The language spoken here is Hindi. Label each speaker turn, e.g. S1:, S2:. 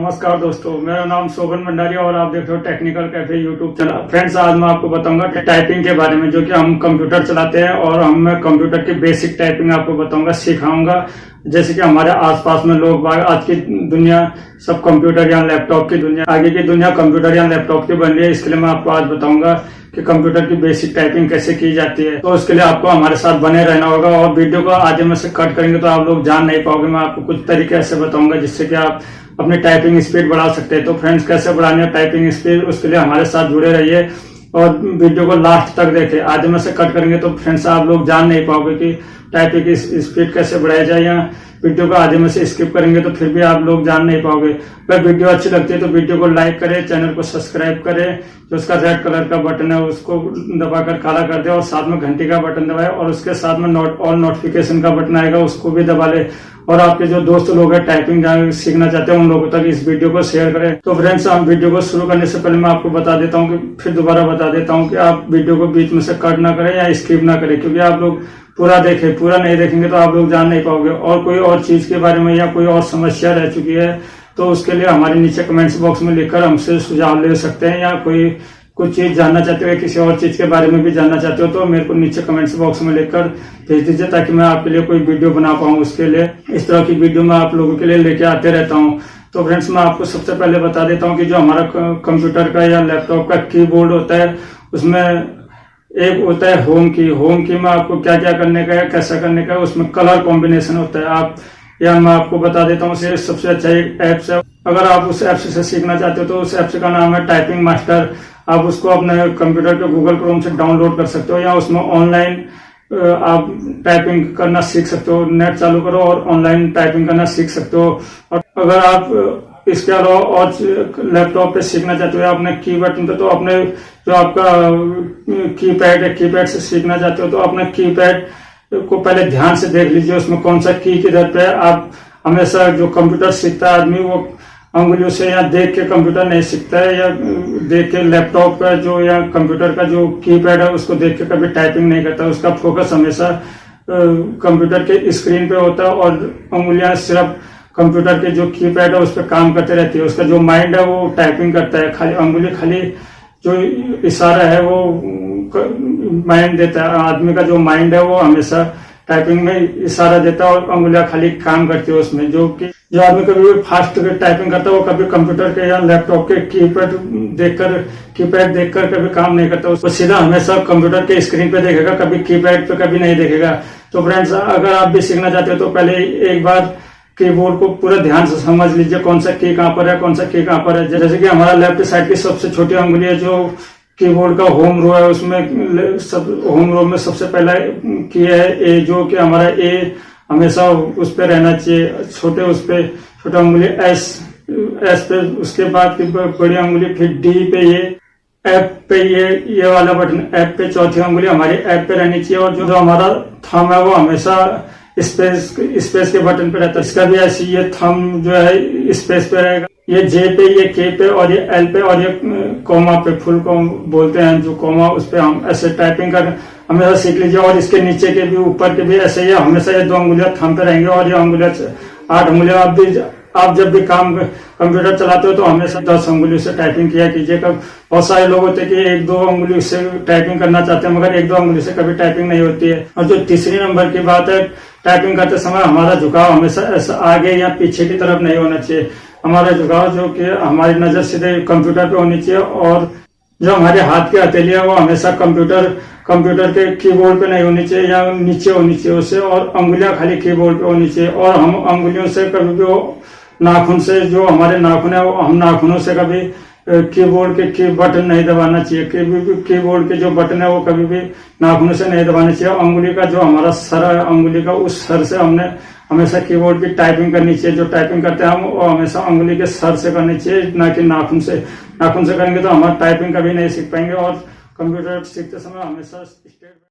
S1: नमस्कार दोस्तों, मेरा नाम शोभन भंडारी और आप देख रहे हो technical cafe YouTube channel. Friends, आज मैं आपको बताऊंगा कि टाइपिंग के बारे में, जो कि हम कंप्यूटर चलाते हैं और मैं कंप्यूटर की बेसिक टाइपिंग आपको बताऊंगा, सिखाऊंगा। जैसे कि हमारे आसपास में लोग आज की दुनिया सब कंप्यूटर या लैपटॉप की दुनिया, आगे की दुनिया कंप्यूटर या लैपटॉप की बन रही है। इसके लिए मैं आपको आज बताऊंगा कि कंप्यूटर की बेसिक टाइपिंग कैसे की जाती है। तो उसके लिए आपको हमारे साथ बने रहना होगा और वीडियो को आधे में से कट करेंगे तो आप लोग जान नहीं पाओगे। मैं आपको कुछ तरीके ऐसे बताऊंगा जिससे कि आप अपनी टाइपिंग स्पीड बढ़ा सकते हैं। तो फ्रेंड्स, कैसे बढ़ानी है टाइपिंग स्पीड, उसके लिए हमारे साथ जुड़े रहिए और वीडियो को लास्ट तक देखें। आधे में से कट करेंगे तो फ्रेंड्स आप लोग जान नहीं पाओगे कि टाइपिंग की स्पीड कैसे बढ़ाई जाए, या वीडियो को आधे में से स्किप करेंगे तो फिर भी आप लोग जान नहीं पाओगे। अगर वीडियो अच्छी लगती है तो वीडियो को लाइक करें, चैनल को सब्सक्राइब करें, जो उसका रेड कलर का बटन है उसको दबाकर काला कर दे और साथ में घंटी का बटन दबाए और उसके साथ में ऑल नोटिफिकेशन का बटन आएगा, उसको भी दबा ले। और आपके जो दोस्त लोग हैं टाइपिंग सीखना चाहते हैं उन लोगों तक इस वीडियो को शेयर करें। तो फ्रेंड्स, हम वीडियो को शुरू करने से पहले मैं आपको बता देता हूँ कि फिर दोबारा बता देता हूँ कि आप वीडियो को बीच में से कट ना करें या स्किप ना करें, क्योंकि आप लोग पूरा देखें। पूरा नहीं देखेंगे तो आप लोग जान नहीं पाओगे। और कोई और चीज के बारे में या कोई और समस्या रह चुकी है तो उसके लिए हमारे नीचे कमेंट्स बॉक्स में लिखकर हमसे सुझाव ले सकते हैं, या कोई कुछ चीज जानना चाहते हो, किसी और चीज के बारे में भी जानना चाहते हो तो मेरे को नीचे कमेंट्स बॉक्स में लिखकर भेज दीजिए, ताकि मैं आपके लिए कोई वीडियो बना पाऊँ। उसके लिए इस तरह की वीडियो मैं आप लोगों के लिए लेके आते रहता हूँ। तो फ्रेंड्स, मैं आपको सबसे पहले बता देता हूँ कि जो हमारा कंप्यूटर का या लैपटॉप का कीबोर्ड होता है, उसमें एक होता है होम की। होम की में आपको क्या क्या करने का है, कैसा करने का है, उसमें कलर कॉम्बिनेशन होता है। आप या मैं आपको बता देता हूँ, सबसे अच्छा एक ऐप्स है। अगर आप उस ऐप से सीखना चाहते हो तो उस ऐप का नाम है टाइपिंग मास्टर। आप उसको अपने कंप्यूटर के गूगल क्रोम से डाउनलोड कर सकते हो, या उसमें ऑनलाइन आप टाइपिंग करना सीख सकते हो। नेट चालू करो और ऑनलाइन टाइपिंग करना सीख सकते हो। और अगर आप इसके अलावा और लैपटॉप पे सीखना चाहते हो या अपने की बटन पे, तो अपने जो आपका कीपैड है, कीपैड से सीखना चाहते हो तो अपने कीपैड को पहले ध्यान से देख लीजिए, उसमें कौन सा की किधर पे है। आप हमेशा जो कंप्यूटर सीखता है आदमी, वो अंगुलियों से या देख के कंप्यूटर नहीं सीखता है, या देख के लैपटॉप का जो या कंप्यूटर का जो कीपैड है उसको देख के कभी टाइपिंग नहीं करता। उसका फोकस हमेशा कंप्यूटर के स्क्रीन पे होता है और उंगलियां सिर्फ कंप्यूटर के जो कीपैड है उस पर काम करते रहती है। उसका जो माइंड है वो टाइपिंग करता है, खाली अंगुली खाली जो इशारा है वो माइंड देता है। आदमी का जो माइंड है वो हमेशा टाइपिंग में इशारा देता है और अंगुलियां खाली काम करती है उसमें। जो आदमी कभी भी फास्ट टाइपिंग करता है वो कभी कंप्यूटर के या लैपटॉप के कीपैड देखकर कभी काम नहीं करता। वो सीधा हमेशा कंप्यूटर के स्क्रीन पे देखेगा, कभी कीपैड पे कभी नहीं देखेगा। तो फ्रेंड्स, अगर आप भी सीखना चाहते हो तो पहले एक बार कीबोर्ड को पूरा ध्यान से समझ लीजिए, कौन सा की कहाँ पर है, कौन सा की कहाँ पर है। जैसे कि हमारा लेफ्ट साइड की सबसे छोटी अंगुली है, जो कीबोर्ड का होम रो है, उसमें होम रो में सबसे पहला की है ए, जो कि हमारा ए हमेशा उस पे रहना चाहिए। छोटा अंगुली एस पे, उसके बाद की बड़ी अंगुली, फिर डी पे, ये एफ पे, ये वाला बटन एफ पे, चौथी अंगुली हमारी एफ पे रहनी चाहिए। और जो हमारा थंब है वो हमेशा स्पेस के बटन पे रहता है। इसका भी ऐसी ये थंब जो है स्पेस पे रहेगा। ये जे पे, ये के पे और ये एल पे और ये कोमा पे, फुल कॉम बोलते हैं जो कोमा, उस पे हम ऐसे टाइपिंग कर हमेशा सीख लीजिए। और इसके नीचे के भी ऊपर के भी ऐसे ही हमेशा ये 2 अंगुलियां थंब पे रहेंगे और ये अंगुलियां 8 अंगुलियां। आप जब भी कंप्यूटर चलाते हो तो हमेशा 10 अंगुलियों से टाइपिंग किया कीजिएगा। बहुत सारे लोग होते हैं कि 1-2 अंगुली से टाइपिंग करना चाहते हैं, मगर 1-2 अंगुली से कभी टाइपिंग नहीं होती है। और जो तीसरी नंबर की बात है, टाइपिंग करते समय हमारा झुकाव हमेशा ऐसा आगे या पीछे की तरफ नहीं होना चाहिए। हमारा झुकाव जो कि हमारी नजर सीधे कंप्यूटर पे होनी चाहिए, और जो हमारे हाथ की हथेली है वो हमेशा कंप्यूटर के कीबोर्ड पे नहीं होनी चाहिए, या नीचे होनी चाहिए उससे, और अंगुलियां खाली कीबोर्ड पे होनी चाहिए। और हम अंगुलियों से कभी भी नाखून से, जो हमारे नाखून है वो हम नाखूनों से कभी कीबोर्ड के बटन नहीं दबाना चाहिए। कीबोर्ड के जो बटन है वो कभी भी नाखूनों से नहीं दबाने चाहिए। अंगुली का जो हमारा सर है, अंगुली का उस सर से हमने हमेशा कीबोर्ड की टाइपिंग करनी चाहिए। जो टाइपिंग करते हैं हम वो हमेशा अंगुली के सर से करनी चाहिए, ना कि नाखून से। नाखून से करेंगे तो हमारा टाइपिंग कभी नहीं सीख पाएंगे। और कंप्यूटर सीखते समय हमेशा